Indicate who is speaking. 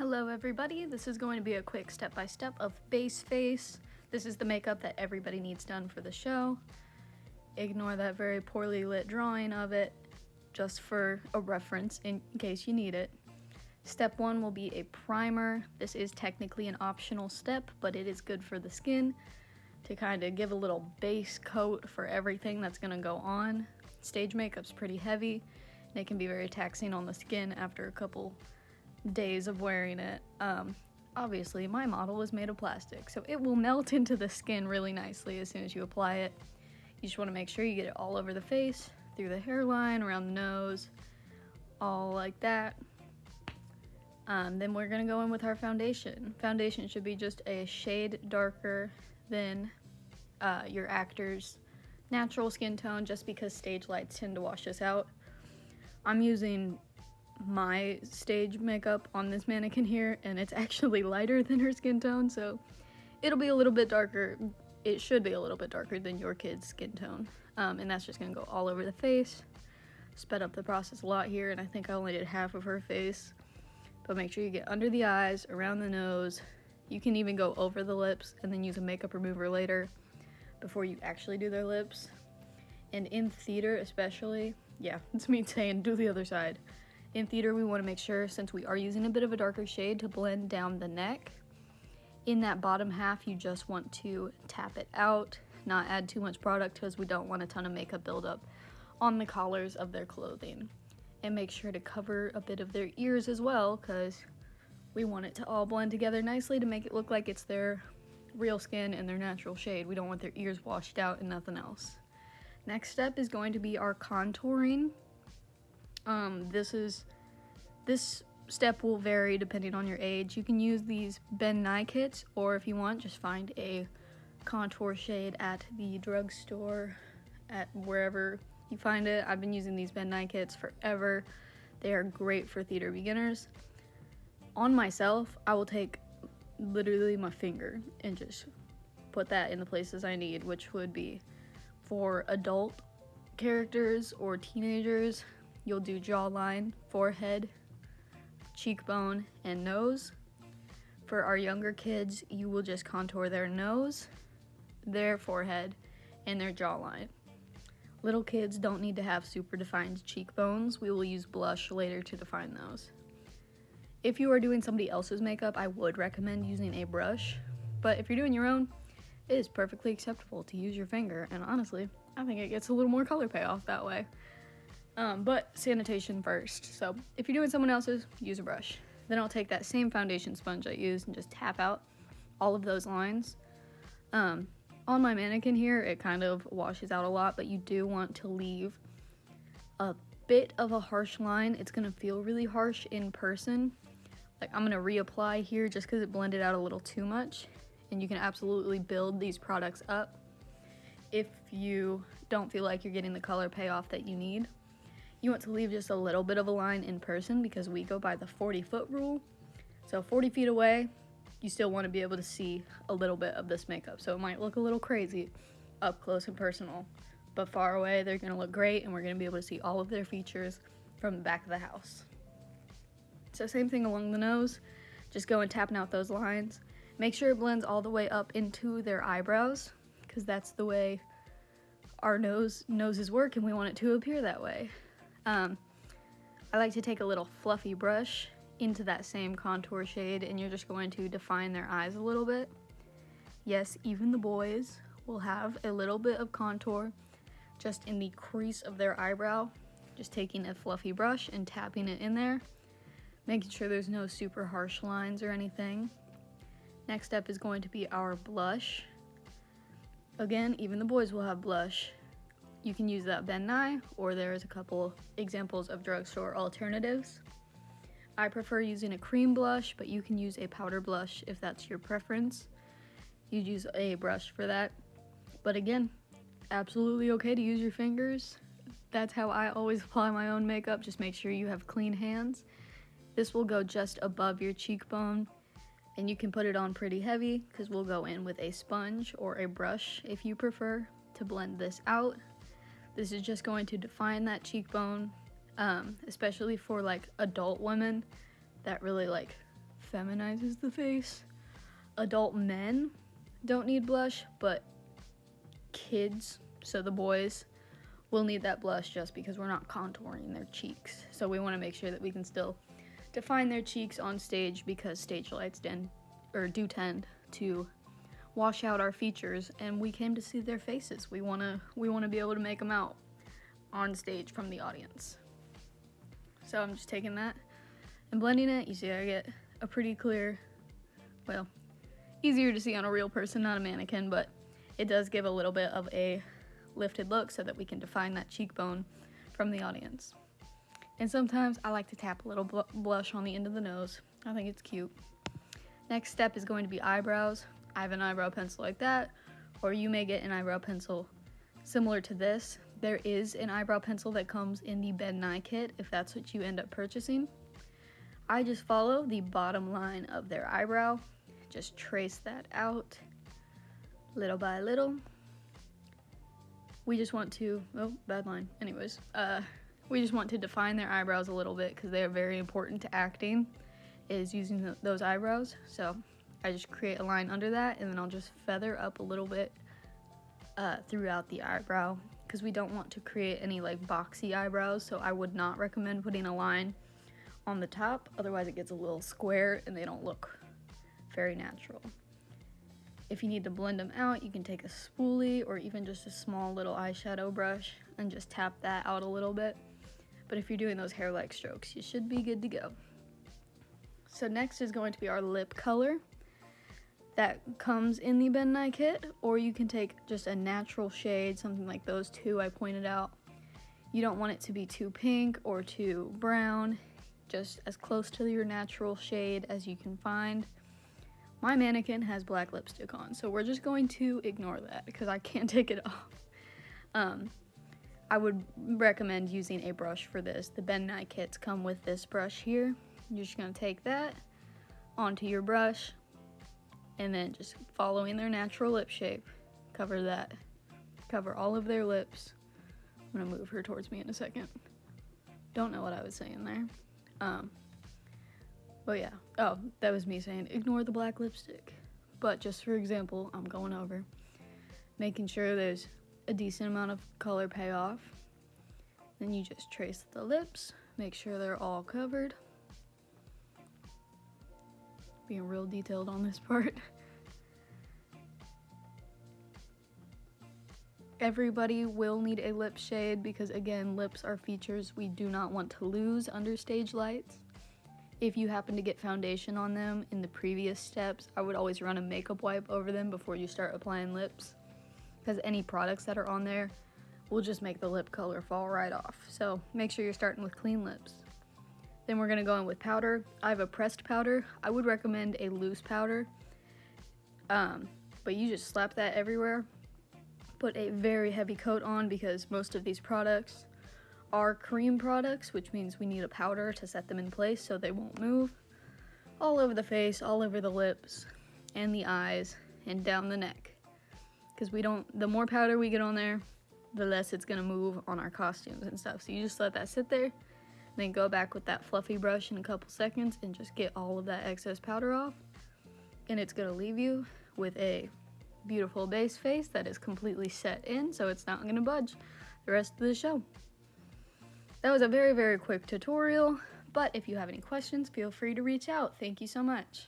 Speaker 1: Hello everybody, this is going to be a quick step-by-step of base face. This is the makeup that everybody needs done for the show. Ignore that very poorly lit drawing of it, just for a reference in case you need it. Step 1 will be a primer. This is technically an optional step, but it is good for the skin to kind of give a little base coat for everything that's going to go on. Stage makeup's pretty heavy, and it can be very taxing on the skin after a couple days of wearing it. Obviously my model is made of plastic, so it will melt into the skin really nicely as soon as you apply it. You just want to make sure you get it all over the face, through the hairline, around the nose, all like that. Then we're gonna go in with our foundation. Foundation should be just a shade darker than your actor's natural skin tone, just because stage lights tend to wash this out. I'm using my stage makeup on this mannequin here, and it's actually lighter than her skin tone, so it'll be a little bit darker. It should be a little bit darker than your kid's skin tone, and that's just gonna go all over the face. Sped up the process a lot here, and I think I only did half of her face, but make sure you get under the eyes, around the nose. You can even go over the lips and then use a makeup remover later before you actually do their lips. And in theater especially, yeah, it's me saying do the other side. In theater, we want to make sure, since we are using a bit of a darker shade, to blend down the neck. In that bottom half, you just want to tap it out, not add too much product, because we don't want a ton of makeup buildup on the collars of their clothing. And make sure to cover a bit of their ears as well, because we want it to all blend together nicely to make it look like it's their real skin and their natural shade. We don't want their ears washed out and nothing else. Next step is going to be our contouring. This step will vary depending on your age. You can use these Ben Nye Kits, or if you want, just find a contour shade at the drugstore, at wherever you find it. I've been using these Ben Nye Kits forever. They are great for theater beginners. On myself, I will take literally my finger and just put that in the places I need, which would be for adult characters or teenagers. You'll do jawline, forehead, cheekbone, and nose. For our younger kids, you will just contour their nose, their forehead, and their jawline. Little kids don't need to have super defined cheekbones. We will use blush later to define those. If you are doing somebody else's makeup, I would recommend using a brush, but if you're doing your own, it is perfectly acceptable to use your finger, and honestly, I think it gets a little more color payoff that way. But sanitation first. So if you're doing someone else's, use a brush. Then I'll take that same foundation sponge I used and just tap out all of those lines. On my mannequin here, it kind of washes out a lot, but you do want to leave a bit of a harsh line. It's gonna feel really harsh in person. Like, I'm gonna reapply here just because it blended out a little too much. And you can absolutely build these products up if you don't feel like you're getting the color payoff that you need. You want to leave just a little bit of a line in person because we go by the 40-foot rule. So 40 feet away, you still want to be able to see a little bit of this makeup. So it might look a little crazy up close and personal, but far away, they're going to look great, and we're going to be able to see all of their features from the back of the house. So same thing along the nose. Just go and tapping out those lines. Make sure it blends all the way up into their eyebrows, because that's the way our noses work, and we want it to appear that way. I like to take a little fluffy brush into that same contour shade, and you're just going to define their eyes a little bit. Yes, even the boys will have a little bit of contour just in the crease of their eyebrow. Just taking a fluffy brush and tapping it in there, making sure there's no super harsh lines or anything. Next step is going to be our blush. Again, even the boys will have blush. You can use that Ben Nye, or there's a couple examples of drugstore alternatives. I prefer using a cream blush, but you can use a powder blush if that's your preference. You'd use a brush for that. But again, absolutely okay to use your fingers. That's how I always apply my own makeup. Just make sure you have clean hands. This will go just above your cheekbone, and you can put it on pretty heavy because we'll go in with a sponge or a brush if you prefer to blend this out. This is just going to define that cheekbone, especially for like adult women that really like feminizes the face. Adult men don't need blush, but kids, so the boys, will need that blush just because we're not contouring their cheeks. So we want to make sure that we can still define their cheeks on stage, because stage lights do tend to wash out our features, and we came to see their faces. We want to be able to make them out on stage from the audience. So I'm just taking that and blending it. You see I get a pretty clear, well, easier to see on a real person, not a mannequin, but it does give a little bit of a lifted look so that we can define that cheekbone from the audience. And sometimes I like to tap a little blush on the end of the nose. I think it's cute. Next step is going to be eyebrows. I have an eyebrow pencil like that, or you may get an eyebrow pencil similar to this. There is an eyebrow pencil that comes in the Ben Nye Kit if that's what you end up purchasing. I just follow the bottom line of their eyebrow, just trace that out little by little. We just want to, oh, bad line. Anyways, we just want to define their eyebrows a little bit because they are very important to acting, is using those eyebrows. So I just create a line under that, and then I'll just feather up a little bit throughout the eyebrow, because we don't want to create any like boxy eyebrows. So I would not recommend putting a line on the top, otherwise it gets a little square and they don't look very natural. If you need to blend them out, you can take a spoolie or even just a small little eyeshadow brush and just tap that out a little bit. But if you're doing those hair-like strokes, you should be good to go. So next is going to be our lip color. That comes in the Ben Nye Kit, or you can take just a natural shade, something like those two I pointed out. You don't want it to be too pink or too brown, just as close to your natural shade as you can find. My mannequin has black lipstick on, so we're just going to ignore that because I can't take it off. I would recommend using a brush for this. The Ben Nye Kits come with this brush here. You're just going to take that onto your brush and then just following their natural lip shape, cover that. Cover all of their lips. I'm going to move her towards me in a second. Don't know what I was saying there. But yeah, oh, that was me saying ignore the black lipstick. But just for example, I'm going over, making sure there's a decent amount of color payoff. Then you just trace the lips, make sure they're all covered. Being real detailed on this part. Everybody will need a lip shade because, again, lips are features we do not want to lose under stage lights. If you happen to get foundation on them in the previous steps, I would always run a makeup wipe over them before you start applying lips, because any products that are on there will just make the lip color fall right off. So make sure you're starting with clean lips. Then we're going to go in with powder. I have a pressed powder. I would recommend a loose powder, but you just slap that everywhere. Put a very heavy coat on because most of these products are cream products, which means we need a powder to set them in place so they won't move. All over the face, all over the lips, and the eyes, and down the neck. Because the more powder we get on there, the less it's going to move on our costumes and stuff. So you just let that sit there, then go back with that fluffy brush in a couple seconds and just get all of that excess powder off. And it's going to leave you with a beautiful base face that is completely set in, so it's not going to budge the rest of the show. That was a very, very quick tutorial, but if you have any questions, feel free to reach out. Thank you so much.